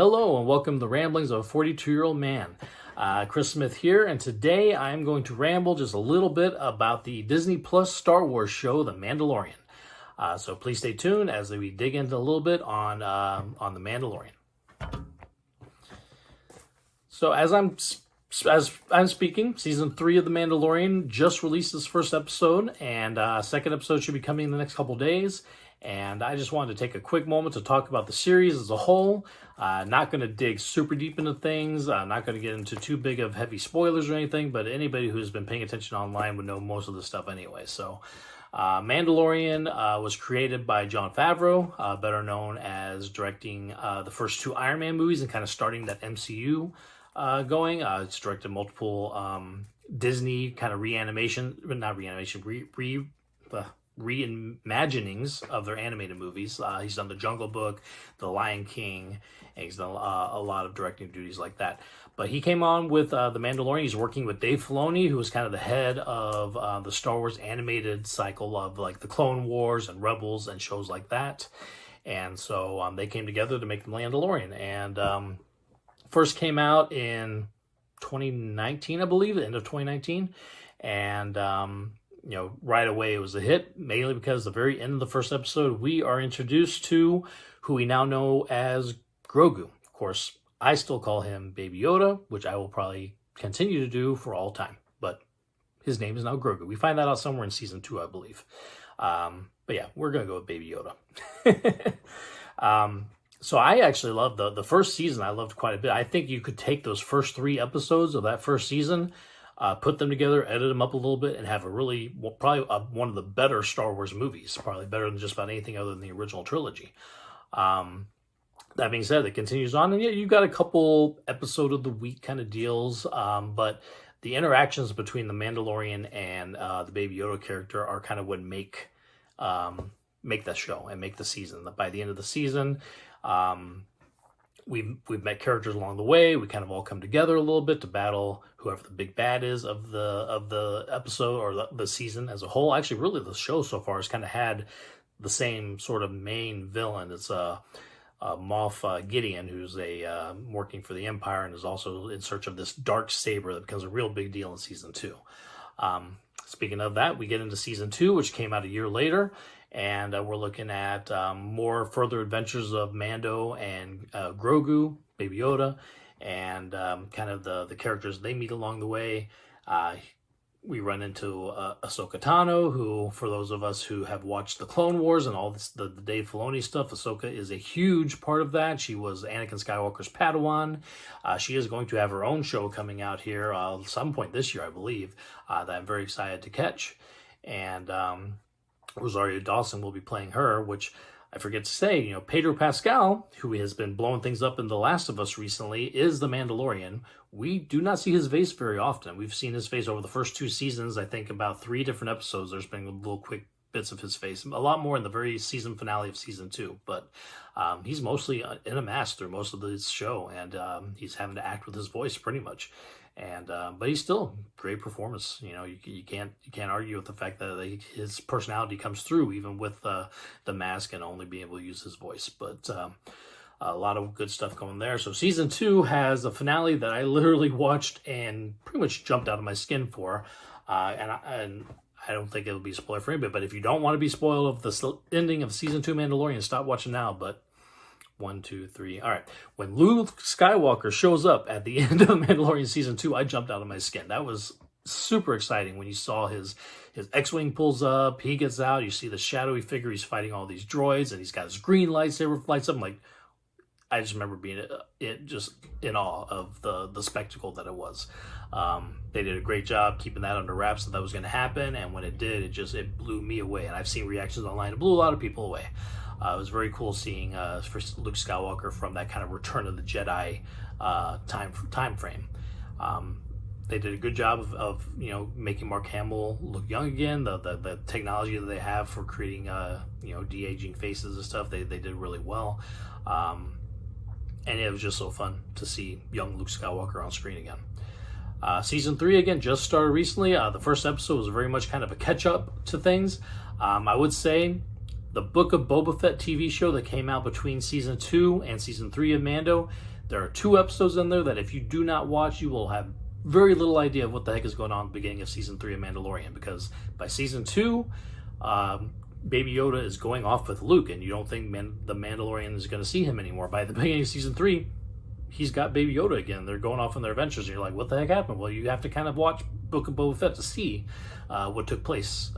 Hello and welcome to the Ramblings of a 42-year-old man. Chris Smith here, and today I'm going to ramble just a little bit about the Disney Plus Star Wars show, The Mandalorian. So please stay tuned as we dig into a little bit on The Mandalorian. So as I'm speaking, season 3 of The Mandalorian just released its first episode, and second episode should be coming in the next couple days. And I just wanted to take a quick moment to talk about the series as a whole. Not going to dig super deep into things. Not going to get into too big of heavy spoilers or anything, but anybody who's been paying attention online would know most of this stuff anyway. So, Mandalorian was created by Jon Favreau, better known as directing the first 2 Iron Man movies and kind of starting that MCU going. It's directed multiple Disney kind of reimaginings of their animated movies. He's done The Jungle Book, The Lion King, and he's done a lot of directing duties like that. But he came on with The Mandalorian. He's working with Dave Filoni, who was kind of the head of the Star Wars animated cycle of like the Clone Wars and Rebels and shows like that. And so they came together to make The Mandalorian. And first came out in 2019, I believe, the end of 2019. And right away it was a hit, mainly because the very end of the first episode, we are introduced to who we now know as Grogu. Of course, I still call him Baby Yoda, which I will probably continue to do for all time. But his name is now Grogu. We find that out somewhere in season 2, I believe. But yeah, we're going to go with Baby Yoda. So I actually loved the first season. I loved quite a bit. I think you could take those first 3 episodes of that first season, put them together, edit them up a little bit, and have probably one of the better Star Wars movies. Probably better than just about anything other than the original trilogy. That being said, it continues on, and yeah, you've got a couple episode of the week kind of deals, but the interactions between the Mandalorian and the Baby Yoda character are kind of what make that show and make the season. By the end of the season, we've met characters along the way. We kind of all come together a little bit to battle whoever the big bad is of the episode or the season as a whole. Actually, really, the show so far has kind of had the same sort of main villain. It's Moff Gideon, who's working for the Empire and is also in search of this dark saber that becomes a real big deal in season 2. Speaking of that, we get into season 2, which came out a year later. And we're looking at more further adventures of Mando and Grogu, Baby Yoda, and kind of the characters they meet along the way. We run into Ahsoka Tano, who, for those of us who have watched the Clone Wars and all this, the Dave Filoni stuff, Ahsoka is a huge part of that. She was Anakin Skywalker's Padawan. She is going to have her own show coming out here some point this year, I believe, that I'm very excited to catch. And Rosario Dawson will be playing her, which I forget to say, Pedro Pascal, who has been blowing things up in The Last of Us recently, is the Mandalorian. We do not see his face very often. We've seen his face over the first 2 seasons. I think about 3 different episodes. There's been little quick bits of his face. A lot more in the very season finale of season 2. But he's mostly in a mask through most of this show, and he's having to act with his voice pretty much. And but he's still great performance. You can't argue with the fact that his personality comes through even with the mask and only being able to use his voice. But a lot of good stuff going there. So season 2 has a finale that I literally watched and pretty much jumped out of my skin for. And I don't think it'll be a spoiler for anybody. But if you don't want to be spoiled of the ending of season 2 Mandalorian, stop watching now. But 1, 2, 3. All right. When Luke Skywalker shows up at the end of Mandalorian season 2, I jumped out of my skin. That was super exciting when you saw his X-Wing pulls up, he gets out, you see the shadowy figure, he's fighting all these droids, and he's got his green lightsaber lights up. I just remember being just in awe of the spectacle that it was. They did a great job keeping that under wraps that was going to happen, and when it did, it blew me away. And I've seen reactions online, it blew a lot of people away. It was very cool seeing Luke Skywalker from that kind of Return of the Jedi time frame. They did a good job of making Mark Hamill look young again. The technology that they have for creating de-aging faces and stuff, they did really well. And it was just so fun to see young Luke Skywalker on screen again. Season 3 again just started recently. The first episode was very much kind of a catch up to things. I would say The Book of Boba Fett TV show that came out between season 2 and season 3 of Mando. There are 2 episodes in there that if you do not watch, you will have very little idea of what the heck is going on at the beginning of season 3 of Mandalorian, because by season 2, Baby Yoda is going off with Luke, and you don't think the Mandalorian is going to see him anymore. By the beginning of season 3, he's got Baby Yoda again. They're going off on their adventures, and you're like, what the heck happened? Well, you have to kind of watch Book of Boba Fett to see what took place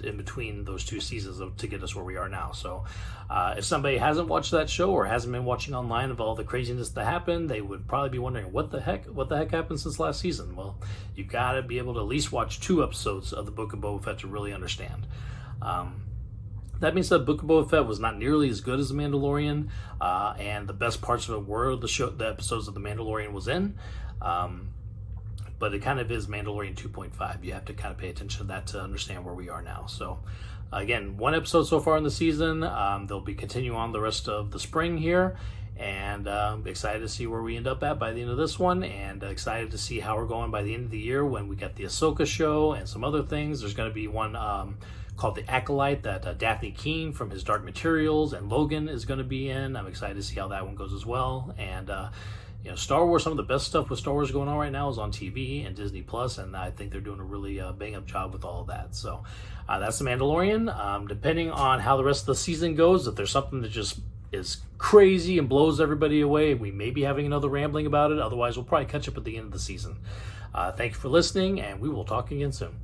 in between those 2 seasons to get us where we are now. So if somebody hasn't watched that show or hasn't been watching online of all the craziness that happened, they would probably be wondering, what the heck happened since last season? Well, you got to be able to at least watch 2 episodes of the Book of Boba Fett to really understand. That being said, Book of Boba Fett was not nearly as good as The Mandalorian, and the best parts of it were the episodes that The Mandalorian was in. But it kind of is Mandalorian 2.5. You have to kind of pay attention to that to understand where we are now. So, again, 1 episode so far in the season. They'll be continuing on the rest of the spring here. And excited to see where we end up at by the end of this one. And excited to see how we're going by the end of the year when we get the Ahsoka show and some other things. There's going to be one called The Acolyte that Daphne Keane from his Dark Materials and Logan is going to be in. I'm excited to see how that one goes as well. And Star Wars, some of the best stuff with Star Wars going on right now is on TV and Disney Plus, and I think they're doing a really bang-up job with all of that. So that's The Mandalorian. Depending on how the rest of the season goes, if there's something that just is crazy and blows everybody away, we may be having another rambling about it. Otherwise, we'll probably catch up at the end of the season. Thank you for listening, and we will talk again soon.